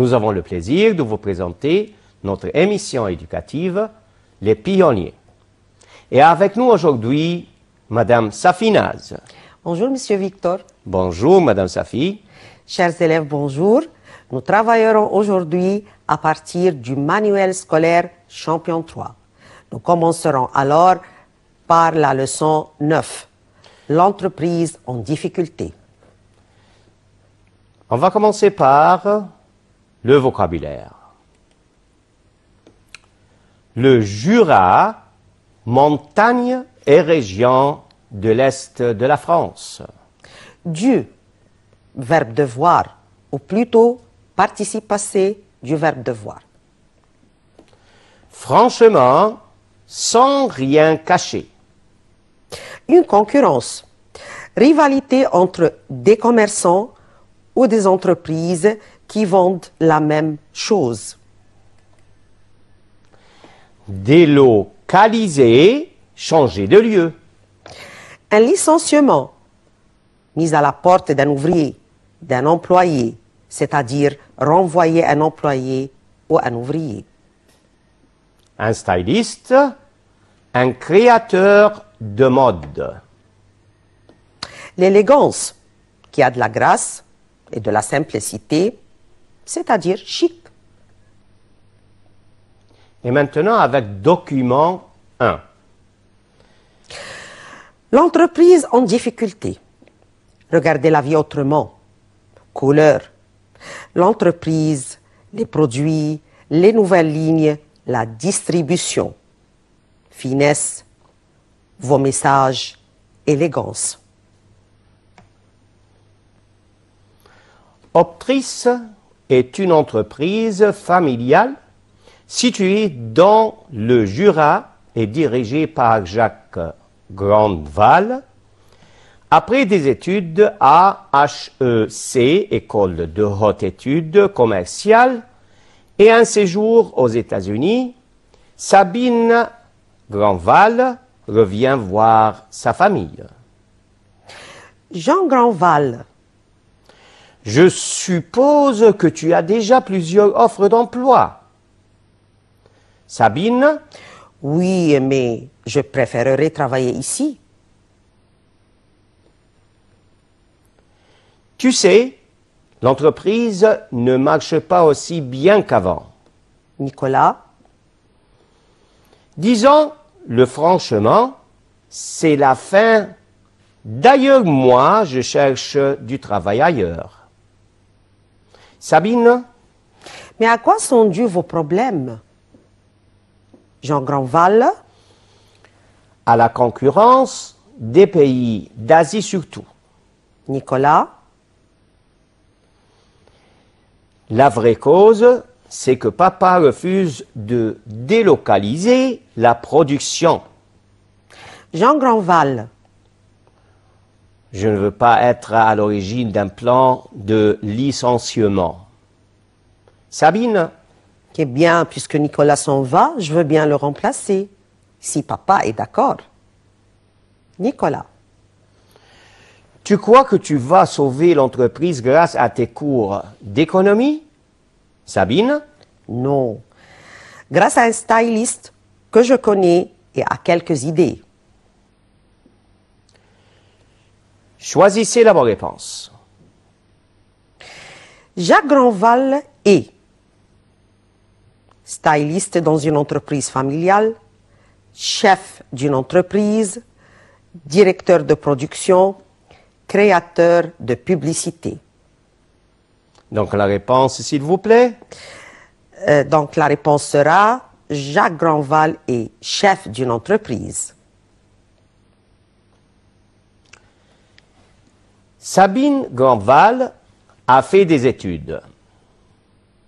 Nous avons le plaisir de vous présenter notre émission éducative, Les Pionniers. Et avec nous aujourd'hui, Madame Safi Naz. Bonjour, Monsieur Victor. Bonjour, Madame Safi. Chers élèves, bonjour. Nous travaillerons aujourd'hui à partir du manuel scolaire Champion 3. Nous commencerons alors par la leçon 9, l'entreprise en difficulté. On va commencer par le vocabulaire. Le Jura, montagne et région de l'Est de la France. Du, verbe devoir, ou plutôt participe passé du verbe devoir. Franchement, sans rien cacher. Une concurrence, rivalité entre des commerçants ou des entreprises qui vendent la même chose. Délocaliser, changer de lieu. Un licenciement, mise à la porte d'un ouvrier, d'un employé, c'est-à-dire renvoyer un employé ou un ouvrier. Un styliste, un créateur de mode. L'élégance, qui a de la grâce et de la simplicité, c'est-à-dire chic. Et maintenant avec document 1. L'entreprise en difficulté. Regardez la vie autrement. Couleur. L'entreprise, les produits, les nouvelles lignes, la distribution. Finesse, vos messages, élégance. Optrice est une entreprise familiale située dans le Jura et dirigée par Jacques Grandval. Après des études à HEC, École de haute études commerciales, et un séjour aux États-Unis, Sabine Grandval revient voir sa famille. Jean Grandval. Je suppose que tu as déjà plusieurs offres d'emploi. Sabine? Oui, mais je préférerais travailler ici. Tu sais, l'entreprise ne marche pas aussi bien qu'avant. Nicolas? Disons, le franchement, c'est la fin. D'ailleurs, moi, je cherche du travail ailleurs. Sabine? Mais à quoi sont dus vos problèmes? Jean Grandval? À la concurrence des pays d'Asie surtout. Nicolas? La vraie cause, c'est que papa refuse de délocaliser la production. Jean Grandval? Je ne veux pas être à l'origine d'un plan de licenciement. Sabine? Eh bien, puisque Nicolas s'en va, je veux bien le remplacer, si papa est d'accord. Nicolas? Tu crois que tu vas sauver l'entreprise grâce à tes cours d'économie? Sabine? Non. Grâce à un styliste que je connais et à quelques idées. Choisissez la bonne réponse. Jacques Grandval est styliste dans une entreprise familiale, chef d'une entreprise, directeur de production, créateur de publicité. Donc la réponse, s'il vous plaît? Donc la réponse sera Jacques Grandval est chef d'une entreprise. Sabine Grandval a fait des études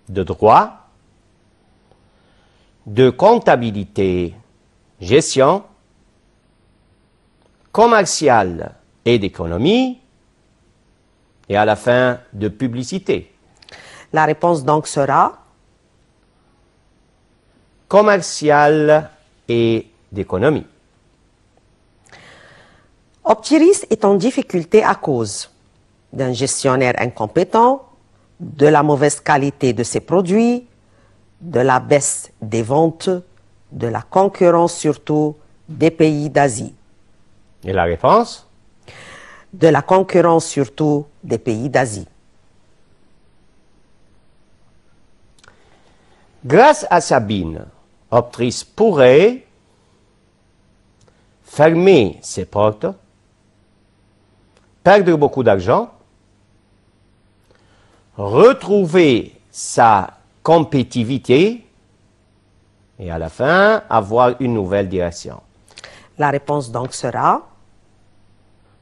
de droit, de comptabilité, gestion, commerciale et d'économie, et à la fin de publicité. La réponse donc sera commerciale et d'économie. Optiris est en difficulté à cause d'un gestionnaire incompétent, de la mauvaise qualité de ses produits, de la baisse des ventes, de la concurrence surtout des pays d'Asie. Et la réponse? De la concurrence surtout des pays d'Asie. Grâce à Sabine, Optrice pourrait fermer ses portes, perdre beaucoup d'argent, retrouver sa compétitivité et à la fin avoir une nouvelle direction. La réponse donc sera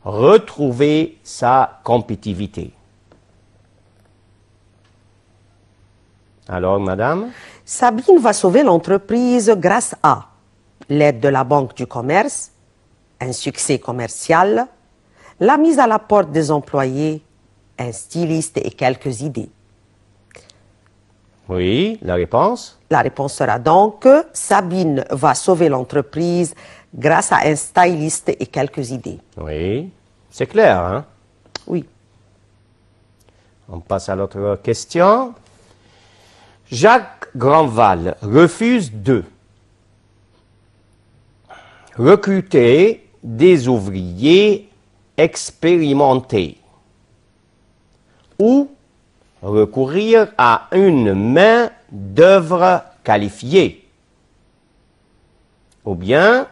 Retrouver sa compétitivité. Alors, madame? Sabine va sauver l'entreprise grâce à l'aide de la Banque du commerce, un succès commercial, la mise à la porte des employés, un styliste et quelques idées. Oui, la réponse? La réponse sera donc Sabine va sauver l'entreprise grâce à un styliste et quelques idées. Oui, c'est clair, hein? Oui. On passe à l'autre question. Jacques Grandval refuse de recruter des ouvriers expérimentés ou recourir à une main-d'œuvre qualifiée, ou bien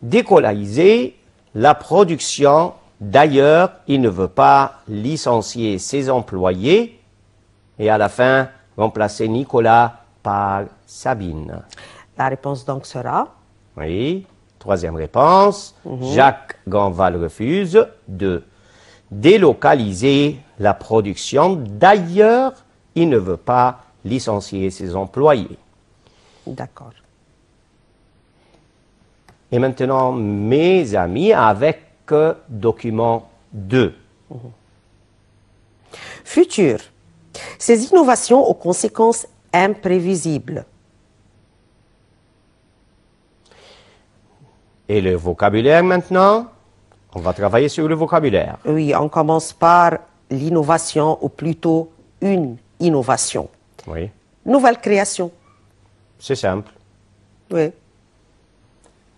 décoloniser la production. D'ailleurs, il ne veut pas licencier ses employés et à la fin remplacer Nicolas par Sabine. La réponse donc sera Oui. Troisième réponse. Jacques Grandval refuse de délocaliser la production. D'ailleurs, il ne veut pas licencier ses employés. d'accord. Et maintenant, mes amis, avec document 2. Futur. Ces innovations aux conséquences imprévisibles. Et le vocabulaire maintenant, on va travailler sur le vocabulaire. Oui, on commence par l'innovation ou plutôt une innovation. Oui, Nouvelle création. c'est simple. Oui.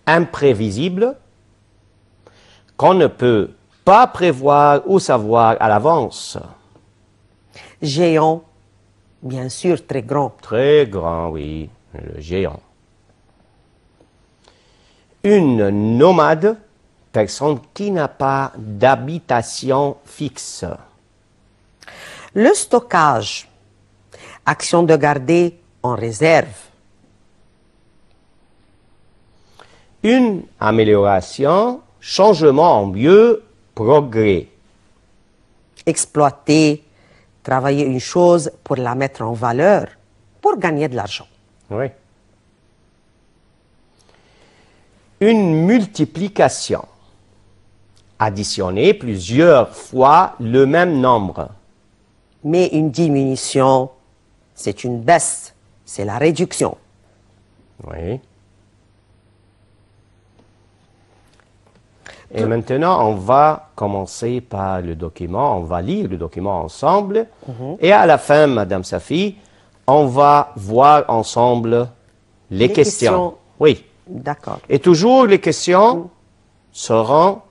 Imprévisible, qu'on ne peut pas prévoir ou savoir à l'avance. Géant, bien sûr, très grand. Très grand, oui, le géant. Une nomade, personne qui n'a pas d'habitation fixe. Le stockage, action de garder en réserve. Une amélioration, changement en mieux, progrès. Exploiter, travailler une chose pour la mettre en valeur, pour gagner de l'argent. Oui. Une multiplication. Additionner plusieurs fois le même nombre. Mais une diminution, c'est une baisse, c'est la réduction. Oui. Et maintenant, on va commencer par le document. On va lire le document ensemble. Et à la fin, Madame Safi, on va voir ensemble les questions. Oui. D'accord. Et toujours, les questions seront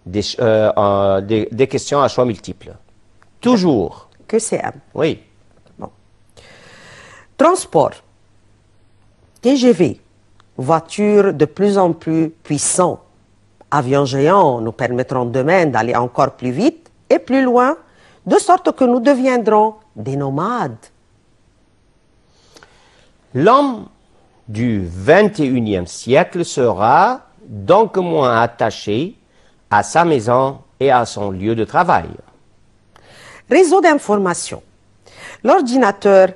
des questions à choix multiples. Toujours. Que c'est M. Oui. Transport. TGV. Voitures de plus en plus puissantes. Avions géants nous permettront demain d'aller encore plus vite et plus loin, de sorte que nous deviendrons des nomades. L'homme du 21e siècle sera donc moins attaché à sa maison et à son lieu de travail. Réseau d'information. L'ordinateur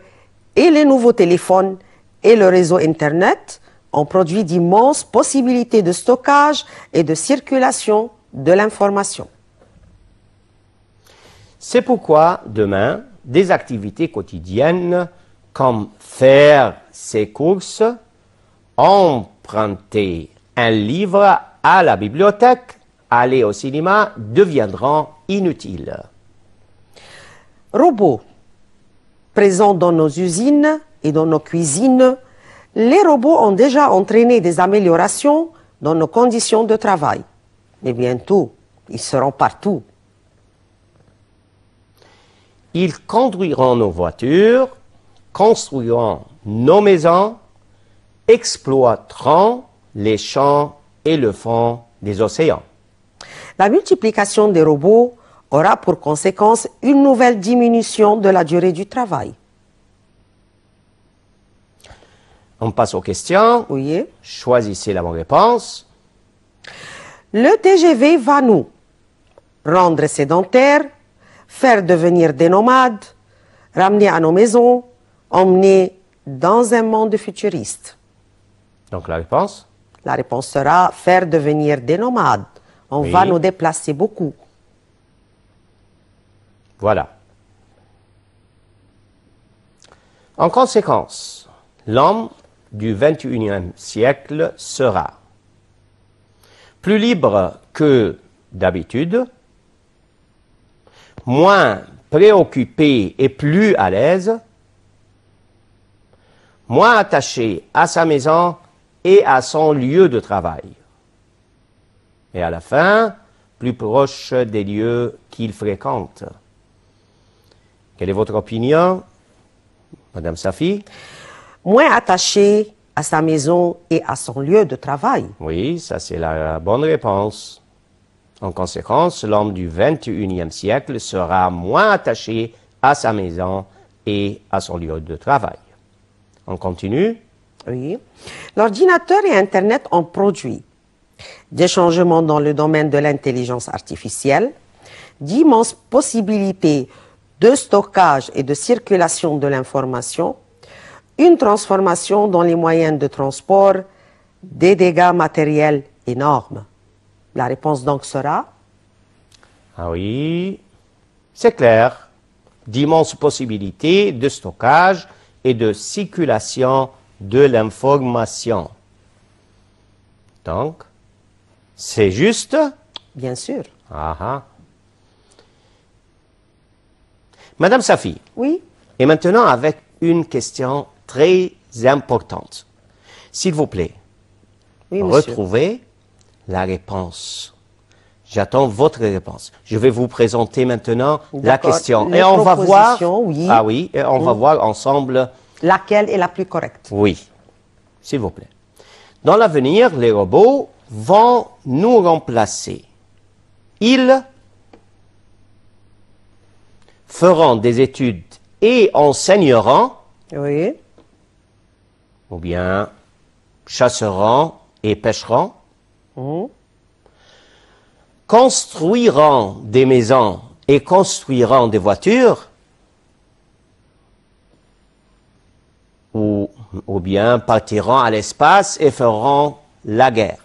et les nouveaux téléphones et le réseau Internet ont produit d'immenses possibilités de stockage et de circulation de l'information. C'est pourquoi demain, des activités quotidiennes comme faire ses courses, emprunter un livre à la bibliothèque, aller au cinéma deviendront inutiles. Robots. Présents dans nos usines et dans nos cuisines, les robots ont déjà entraîné des améliorations dans nos conditions de travail. Mais bientôt, ils seront partout. Ils conduiront nos voitures, construiront nos maisons, exploiteront les champs et le fond des océans. La multiplication des robots aura pour conséquence une nouvelle diminution de la durée du travail. On passe aux questions. Oui. Choisissez la bonne réponse. Le TGV va nous rendre sédentaires, faire devenir des nomades, ramener à nos maisons, emmener dans un monde futuriste. Donc la réponse? La réponse sera faire devenir des nomades. On Oui. va nous déplacer beaucoup. Voilà. En conséquence, l'homme du 21e siècle sera plus libre que d'habitude, moins préoccupé et plus à l'aise, moins attaché à sa maison et à son lieu de travail. Et à la fin, plus proche des lieux qu'il fréquente. Quelle est votre opinion, Madame Safi? Moins attaché à sa maison et à son lieu de travail. Oui, ça c'est la bonne réponse. En conséquence, l'homme du 21e siècle sera moins attaché à sa maison et à son lieu de travail. On continue. Oui. L'ordinateur et Internet ont produit des changements dans le domaine de l'intelligence artificielle, d'immenses possibilités de stockage et de circulation de l'information, une transformation dans les moyens de transport, des dégâts matériels énormes. La réponse donc sera? Ah oui, c'est clair. D'immenses possibilités de stockage et de circulation de l'information. Donc, c'est juste? Bien sûr. Ah ah. Madame Safi, Oui. et maintenant avec une question très importante. S'il vous plaît, Oui, monsieur. retrouvez la réponse. J'attends votre réponse. Je vais vous présenter maintenant la D'accord. question. Les Et on va voir. propositions, oui. Ah oui, et on va voir ensemble. Laquelle est la plus correcte? Oui, s'il vous plaît. Dans l'avenir, les robots vont nous remplacer. Ils feront des études et enseigneront, Oui. ou bien chasseront et pêcheront, construiront des maisons et construiront des voitures, ou bien partiront à l'espace et feront la guerre.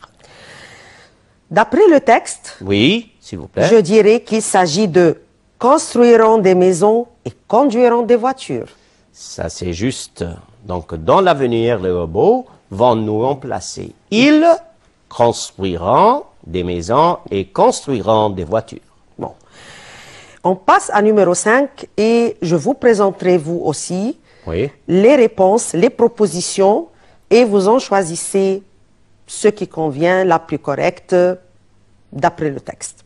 D'après le texte, Oui, s'il vous plaît. je dirais qu'il s'agit de construiront des maisons et conduiront des voitures. Ça, c'est juste. Donc, dans l'avenir, les robots vont nous remplacer. Ils construiront des maisons et construiront des voitures. Bon. On passe à numéro 5 et je vous présenterai vous aussi Oui. les réponses, les propositions et vous en choisissez ce qui convient, la plus correcte d'après le texte.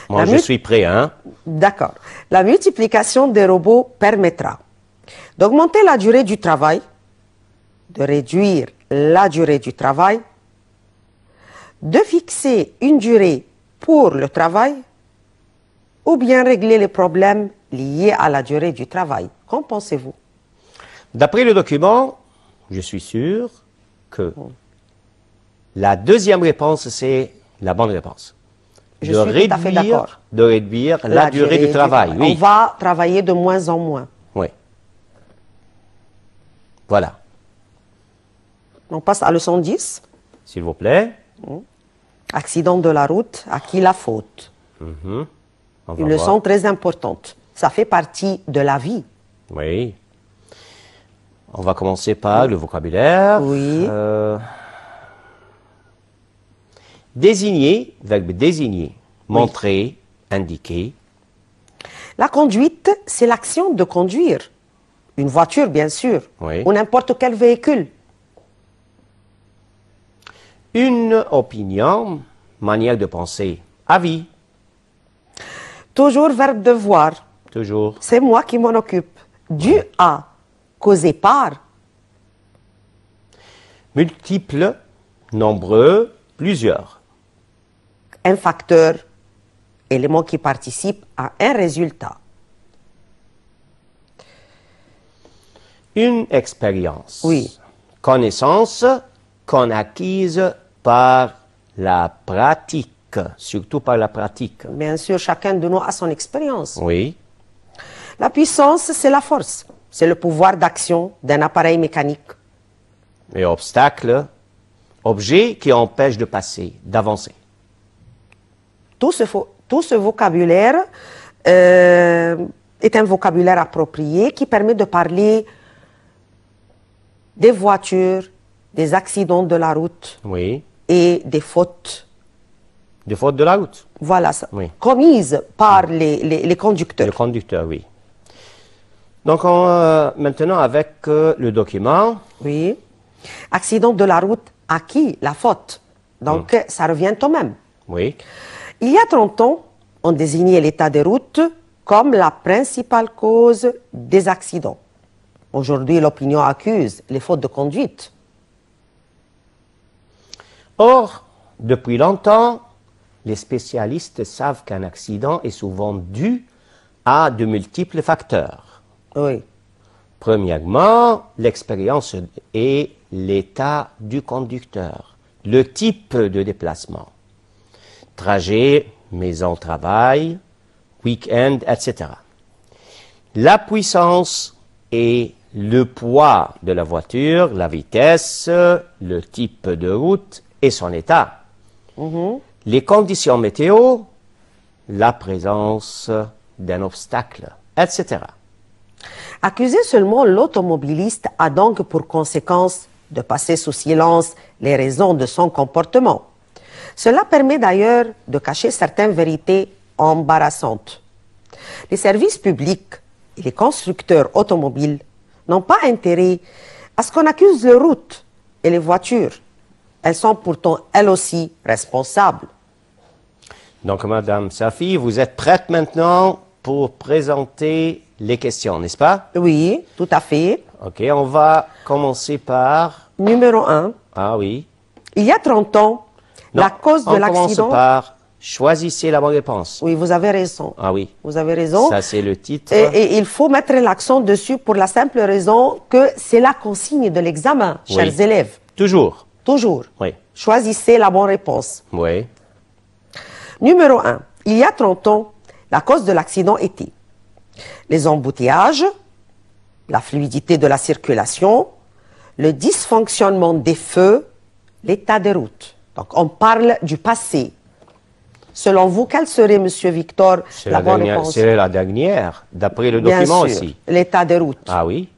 Moi, La je mu- suis prêt, hein. D'accord. La multiplication des robots permettra d'augmenter la durée du travail, de réduire la durée du travail, de fixer une durée pour le travail ou bien régler les problèmes liés à la durée du travail. Qu'en pensez-vous? D'après le document, je suis sûr que la deuxième réponse, c'est la bonne réponse. Je suis tout à fait d'accord. De réduire la durée du travail, oui. On va travailler de moins en moins. Oui. Voilà. On passe à leçon 10. S'il vous plaît. Accident de la route, à qui la faute? On va Une voir. leçon très importante. Ça fait partie de la vie. Oui. On va commencer par le vocabulaire. Oui. Désigner, verbe désigner, montrer, indiquer. La conduite, c'est l'action de conduire. Une voiture, bien sûr. Oui. Ou n'importe quel véhicule. Une opinion, manière de penser. Avis, Toujours verbe devoir. toujours. C'est moi qui m'en occupe. Du à, causé par. Multiple, nombreux, plusieurs. Un facteur, élément qui participe à un résultat. Une expérience. Oui. Connaissance qu'on acquise par la pratique, surtout par la pratique. Bien sûr, chacun de nous a son expérience. Oui. La puissance, c'est la force. C'est le pouvoir d'action d'un appareil mécanique. Et obstacle, objet qui empêche de passer, d'avancer. Tout ce vocabulaire est un vocabulaire approprié qui permet de parler des voitures, des accidents de la route Oui. et des fautes, De faute de la route. voilà, ça, Oui. commises par les conducteurs. Le conducteur, oui. Donc, maintenant, avec le document, Oui. Accident de la route, à qui la faute? Donc, ça revient au même. oui. Il y a 30 ans, on désignait l'état des routes comme la principale cause des accidents. Aujourd'hui, l'opinion accuse les fautes de conduite. Or, depuis longtemps, les spécialistes savent qu'un accident est souvent dû à de multiples facteurs. Oui. Premièrement, l'expérience et l'état du conducteur, le type de déplacement, trajet, maison, travail, week-end, etc. La puissance et le poids de la voiture, la vitesse, le type de route et son état. Les conditions météo, la présence d'un obstacle, etc. Accuser seulement l'automobiliste a donc pour conséquence de passer sous silence les raisons de son comportement. Cela permet d'ailleurs de cacher certaines vérités embarrassantes. Les services publics et les constructeurs automobiles n'ont pas intérêt à ce qu'on accuse les routes et les voitures. Elles sont pourtant elles aussi responsables. Donc, Madame Safi, vous êtes prête maintenant pour présenter les questions, n'est-ce pas? Oui, tout à fait. Ok, on va commencer par... Numéro 1. Ah oui. Il y a 30 ans, Non, la cause de on commence l'accident... par choisissez la bonne réponse. Oui, vous avez raison. Ah oui. Vous avez raison. Ça, c'est le titre. Et il faut mettre l'accent dessus pour la simple raison que c'est la consigne de l'examen, Oui. chers élèves. Toujours. Toujours. Oui. Choisissez la bonne réponse. Oui. Numéro 1. Il y a 30 ans, la cause de l'accident était les embouteillages, la fluidité de la circulation, le dysfonctionnement des feux, l'état des routes. Donc, on parle du passé. Selon vous, quelle serait, Monsieur Victor, la bonne réponse? C'est la dernière, d'après le Bien document sûr, aussi. l'état des routes. Ah oui.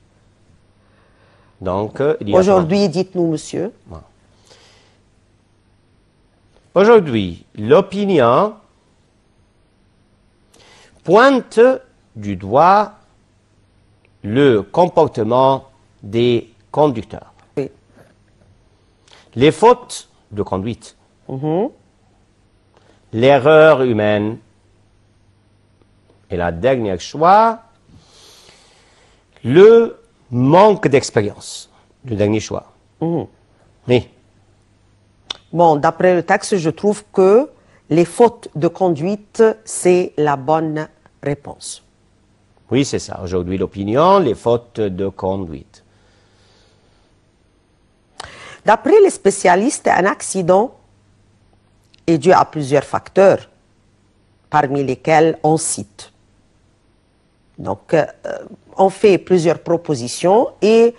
Donc, il y a Aujourd'hui, dites-nous, monsieur. Aujourd'hui, l'opinion pointe du doigt le comportement des conducteurs. Oui. Les fautes de conduite. L'erreur humaine. Et la dernière choix, le manque d'expérience. Le dernier choix. Oui. Bon, d'après le texte, je trouve que les fautes de conduite, c'est la bonne réponse. Oui, c'est ça. Aujourd'hui, l'opinion, les fautes de conduite. D'après les spécialistes, un accident est dû à plusieurs facteurs, parmi lesquels on cite. Donc, on fait plusieurs propositions et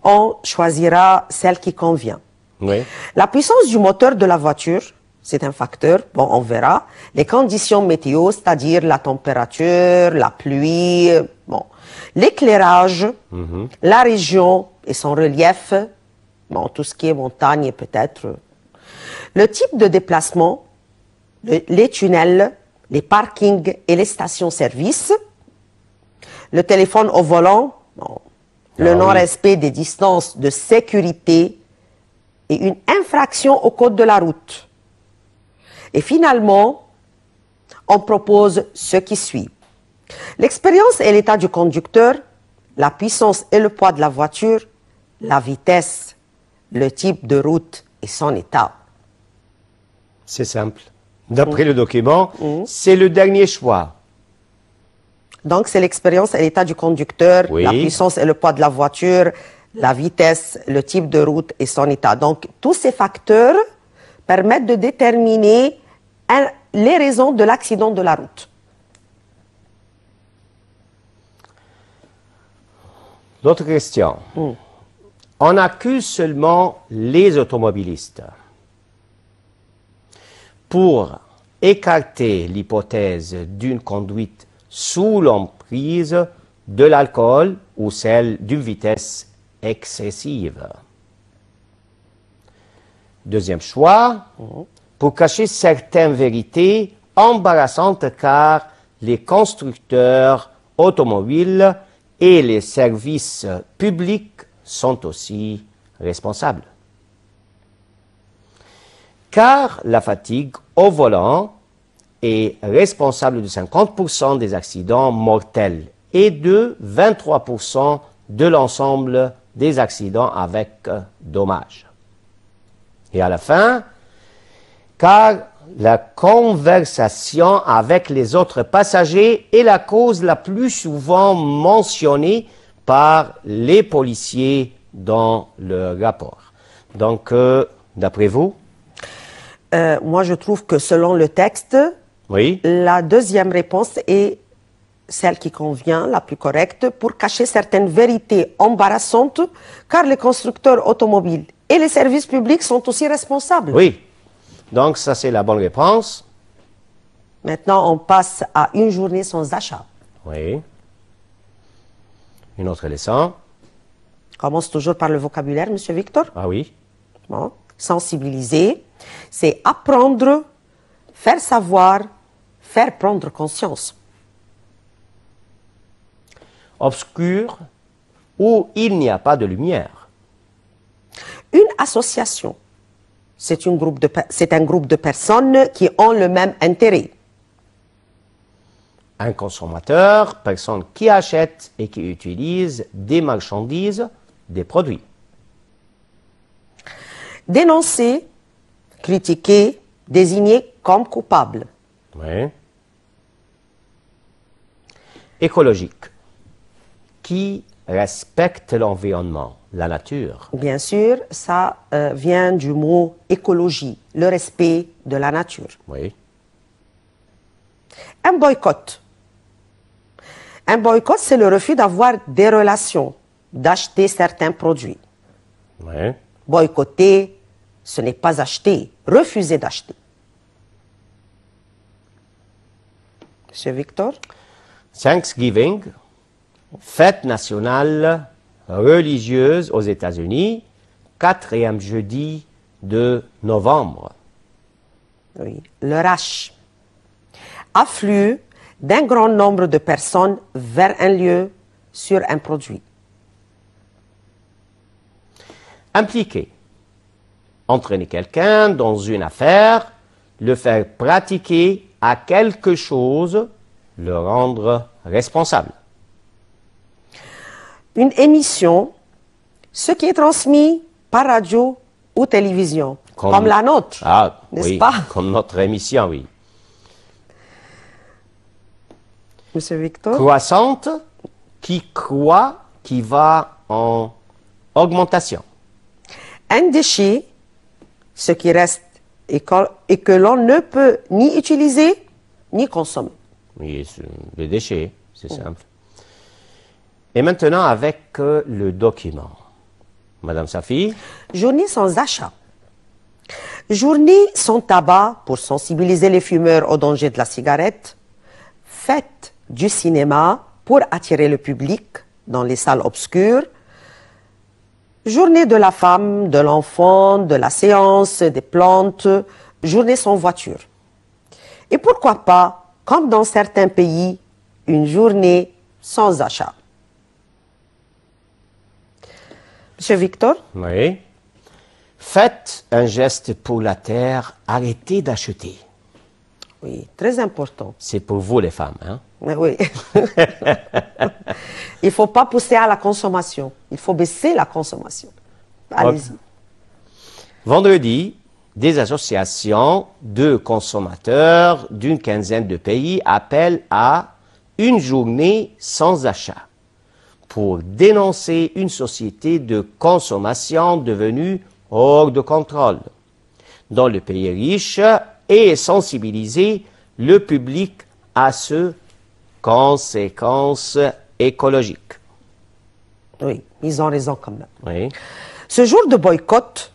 on choisira celle qui convient. Oui. La puissance du moteur de la voiture, c'est un facteur, bon, on verra. Les conditions météo, c'est-à-dire la température, la pluie, bon. L'éclairage, la région et son relief, bon, tout ce qui est montagne peut-être. Le type de déplacement, les tunnels, les parkings et les stations-service. Le téléphone au volant, bon, le Ah oui. non-respect des distances de sécurité est une infraction au code de la route. Et finalement, on propose ce qui suit. L'expérience et l'état du conducteur, la puissance et le poids de la voiture, la vitesse, le type de route et son état. C'est simple. D'après le document, c'est le dernier choix. Donc, c'est l'expérience et l'état du conducteur, Oui. la puissance et le poids de la voiture, la vitesse, le type de route et son état. Donc, tous ces facteurs permettent de déterminer les raisons de l'accident de la route. L'autre question. On accuse seulement les automobilistes. Pour écarter l'hypothèse d'une conduite sous l'emprise de l'alcool ou celle d'une vitesse excessive. Deuxième choix, pour cacher certaines vérités embarrassantes car les constructeurs automobiles et les services publics sont aussi responsables. Car la fatigue au volant est responsable de 50% des accidents mortels et de 23% de l'ensemble des accidents avec dommages. Et à la fin, car la conversation avec les autres passagers est la cause la plus souvent mentionnée par les policiers dans le rapport. Donc, d'après vous? Moi, je trouve que selon le texte, Oui. la deuxième réponse est celle qui convient, la plus correcte, pour cacher certaines vérités embarrassantes, car les constructeurs automobiles et les services publics sont aussi responsables. Oui. Donc, ça, c'est la bonne réponse. Maintenant, on passe à une journée sans achat. Oui. Une autre leçon. Commence toujours par le vocabulaire, Monsieur Victor. Ah oui. Bon. Sensibiliser, c'est apprendre, faire savoir, faire prendre conscience. Obscur, où il n'y a pas de lumière. Une association, c'est un groupe de personnes qui ont le même intérêt. Un consommateur, personne qui achète et qui utilise des marchandises, des produits. Dénoncer, critiquer, désigner comme coupable. Oui. Écologique, qui respecte l'environnement, la nature. Bien sûr, ça vient du mot écologie, le respect de la nature. Oui. Un boycott. Un boycott, c'est le refus d'avoir des relations, d'acheter certains produits. Oui. Boycotter, ce n'est pas acheter, refuser d'acheter. Monsieur Victor? Thanksgiving, fête nationale religieuse aux États-Unis, 4e jeudi de novembre. Oui. Le rush. Afflux d'un grand nombre de personnes vers un lieu sur un produit. Impliquer, entraîner quelqu'un dans une affaire, le faire pratiquer à quelque chose, le rendre responsable. Une émission, ce qui est transmis par radio ou télévision, comme la nôtre, Ah, n'est-ce oui, pas, comme notre émission, oui. Monsieur Victor? Croissante, qui croît, qui va en augmentation. Un déchet, ce qui reste et que l'on ne peut ni utiliser ni consommer. Oui, c'est des déchets, c'est simple. Et maintenant, avec le document. Madame Safi? Journée sans achat. Journée sans tabac pour sensibiliser les fumeurs au danger de la cigarette. Fête du cinéma pour attirer le public dans les salles obscures. Journée de la femme, de l'enfant, de la séance, des plantes. Journée sans voiture. Et pourquoi pas, comme dans certains pays, une journée sans achat. Monsieur Victor? Oui. Faites un geste pour la terre, arrêtez d'acheter. Oui, très important. C'est pour vous les femmes, hein? Mais oui. Il ne faut pas pousser à la consommation. Il faut baisser la consommation. Allez-y. Vendredi, des associations de consommateurs d'une quinzaine de pays appellent à une journée sans achat pour dénoncer une société de consommation devenue hors de contrôle dans le pays riche et sensibiliser le public à ces conséquences écologiques. Oui, ils ont raison quand même. Oui, Ce jour de boycott,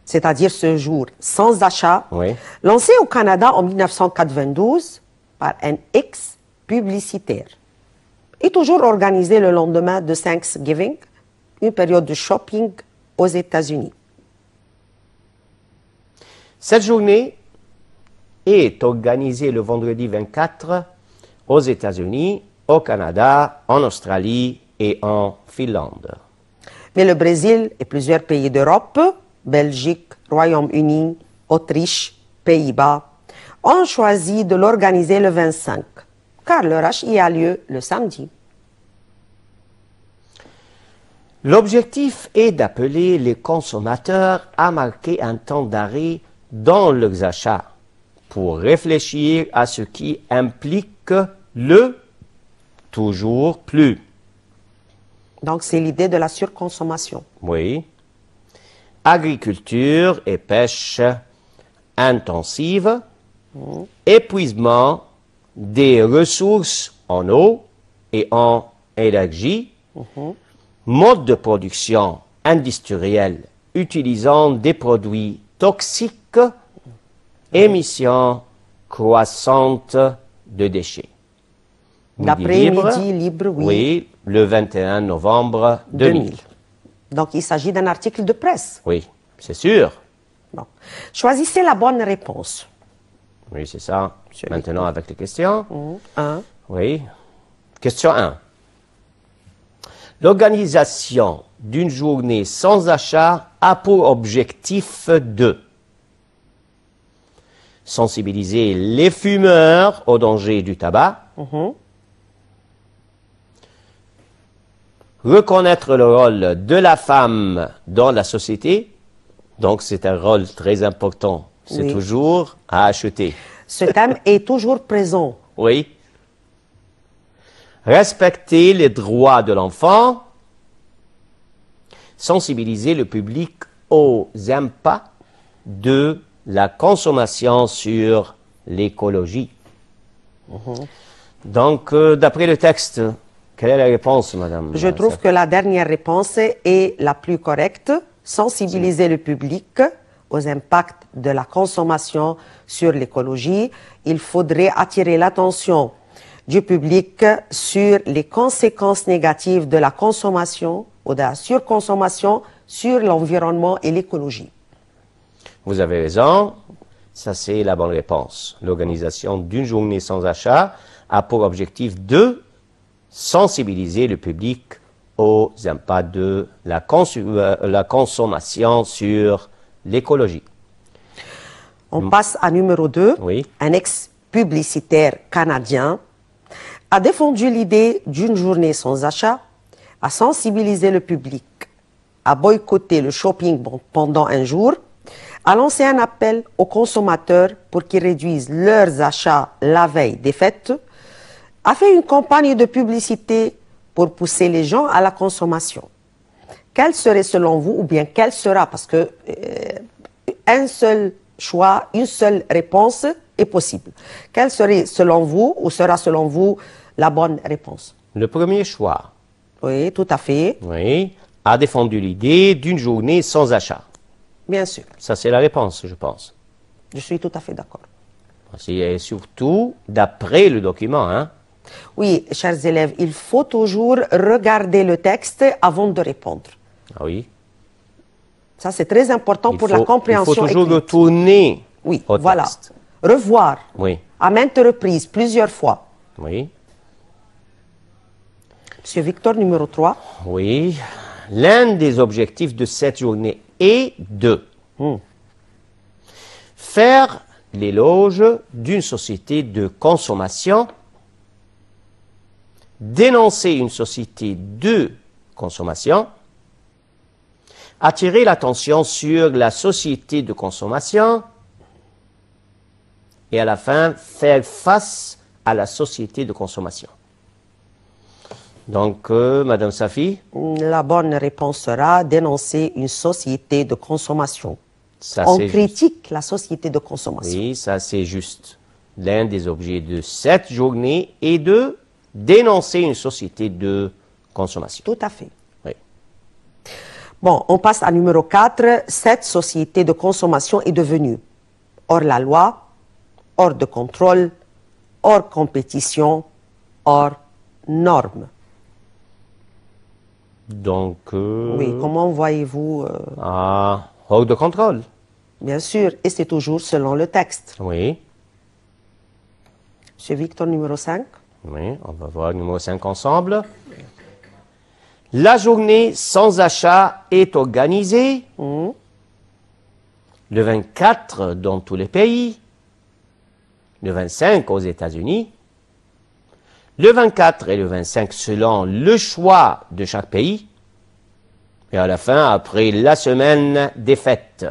c'est-à-dire ce jour sans achat, oui. lancé au Canada en 1992 par un ex-publicitaire, est toujours organisé le lendemain de Thanksgiving, une période de shopping aux États-Unis. Cette journée est organisée le vendredi 24 aux États-Unis, au Canada, en Australie et en Finlande. Mais le Brésil et plusieurs pays d'Europe, Belgique, Royaume-Uni, Autriche, Pays-Bas, ont choisi de l'organiser le 25, car le rush y a lieu le samedi. L'objectif est d'appeler les consommateurs à marquer un temps d'arrêt dans leurs achats pour réfléchir à ce qui implique le toujours plus. Donc c'est l'idée de la surconsommation. Oui. Agriculture et pêche intensive, épuisement des ressources en eau et en énergie, mode de production industrielle utilisant des produits toxiques, émissions croissantes de déchets. L'après-midi libre, oui. Oui, le 21 novembre 2000. Donc il s'agit d'un article de presse. Oui, c'est sûr. Bon. Choisissez la bonne réponse. Oui, c'est ça. Monsieur Maintenant, avec les questions. 1. Oui. Question 1. L'organisation d'une journée sans achat a pour objectif de sensibiliser les fumeurs au danger du tabac, reconnaître le rôle de la femme dans la société, donc c'est un rôle très important, c'est Oui. toujours à acheter. Ce thème est toujours présent. Oui. Respecter les droits de l'enfant, sensibiliser le public aux impacts de la consommation sur l'écologie. Donc, d'après le texte, quelle est la réponse, madame? Je trouve que la dernière réponse est la plus correcte. Sensibiliser le public aux impacts de la consommation sur l'écologie. Il faudrait attirer l'attention du public sur les conséquences négatives de la consommation ou de la surconsommation sur l'environnement et l'écologie. Vous avez raison, ça c'est la bonne réponse. L'organisation d'une journée sans achat a pour objectif de sensibiliser le public aux impacts de la consommation sur l'écologie. On passe à numéro 2. Oui. Un ex-publicitaire canadien a défendu l'idée d'une journée sans achat, a sensibilisé le public, a boycotté le shopping pendant un jour, a lancé un appel aux consommateurs pour qu'ils réduisent leurs achats la veille des fêtes, a fait une campagne de publicité pour pousser les gens à la consommation. Quel serait selon vous, ou bien quel sera, parce que un seul choix, une seule réponse est possible. Quelle serait selon vous, ou sera selon vous, la bonne réponse? Le premier choix, Oui, tout à fait, oui, a défendu l'idée d'une journée sans achat. bien sûr. Ça c'est la réponse, je pense. Je suis tout à fait d'accord. Et surtout, d'après le document, hein. Oui, chers élèves, il faut toujours regarder le texte avant de répondre. Ah oui. Ça, c'est très important pour la compréhension Il faut toujours écrite. retourner Oui, au voilà. texte. Revoir Oui, à maintes reprises, plusieurs fois. oui, Monsieur Victor, numéro 3. oui. l'un des objectifs de cette journée est de faire l'éloge d'une société de consommation, dénoncer une société de consommation, attirer l'attention sur la société de consommation et à la fin, faire face à la société de consommation. Donc, Madame Safi? La bonne réponse sera dénoncer une société de consommation. Ça, On c'est critique la société de consommation. Oui, ça c'est juste. L'un des objets de cette journée est de dénoncer une société de consommation. Tout à fait. Oui. Bon, on passe à numéro 4. Cette société de consommation est devenue hors la loi, hors de contrôle, hors compétition, hors normes. Donc, Oui, comment voyez-vous hors de contrôle. Bien sûr, et c'est toujours selon le texte. Oui, Monsieur Victor, numéro 5. oui, on va voir le numéro 5 ensemble. La journée sans achat est organisée le 24 dans tous les pays, le 25 aux États-Unis, le 24 et le 25 selon le choix de chaque pays, et à la fin, après la semaine des fêtes.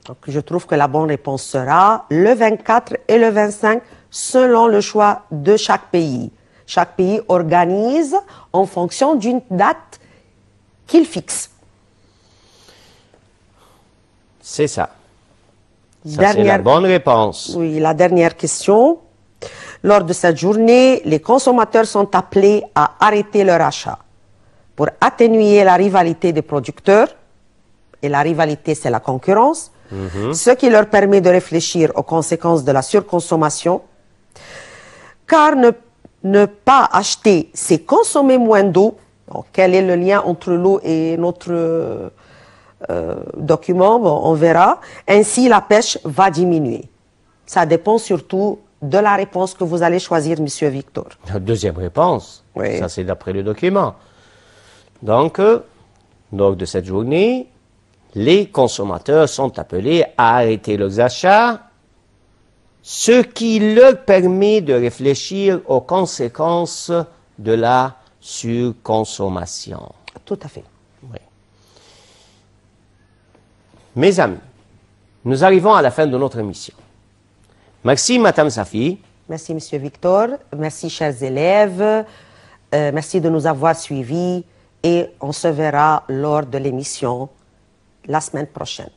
Donc, je trouve que la bonne réponse sera le 24 et le 25 selon le choix de chaque pays. Chaque pays organise en fonction d'une date qu'il fixe. C'est ça. Ça, c'est la bonne réponse. Oui, la dernière question. Lors de cette journée, les consommateurs sont appelés à arrêter leur achat pour atténuer la rivalité des producteurs. Et la rivalité, c'est la concurrence. Ce qui leur permet de réfléchir aux conséquences de la surconsommation. Car ne pas acheter, c'est consommer moins d'eau. Donc, quel est le lien entre l'eau et notre document? Bon, on verra. Ainsi, la pêche va diminuer. Ça dépend surtout de la réponse que vous allez choisir, Monsieur Victor. La deuxième réponse. Oui. Ça, c'est d'après le document. Donc, lors de cette journée, les consommateurs sont appelés à arrêter leurs achats, ce qui leur permet de réfléchir aux conséquences de la surconsommation. Tout à fait. Oui. Mes amis, nous arrivons à la fin de notre émission. Merci, Madame Safi. Merci, Monsieur Victor. Merci, chers élèves. Merci de nous avoir suivis et on se verra lors de l'émission la semaine prochaine.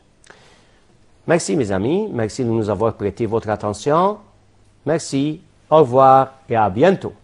Merci, mes amis. Merci de nous avoir prêté votre attention. Merci. Au revoir et à bientôt.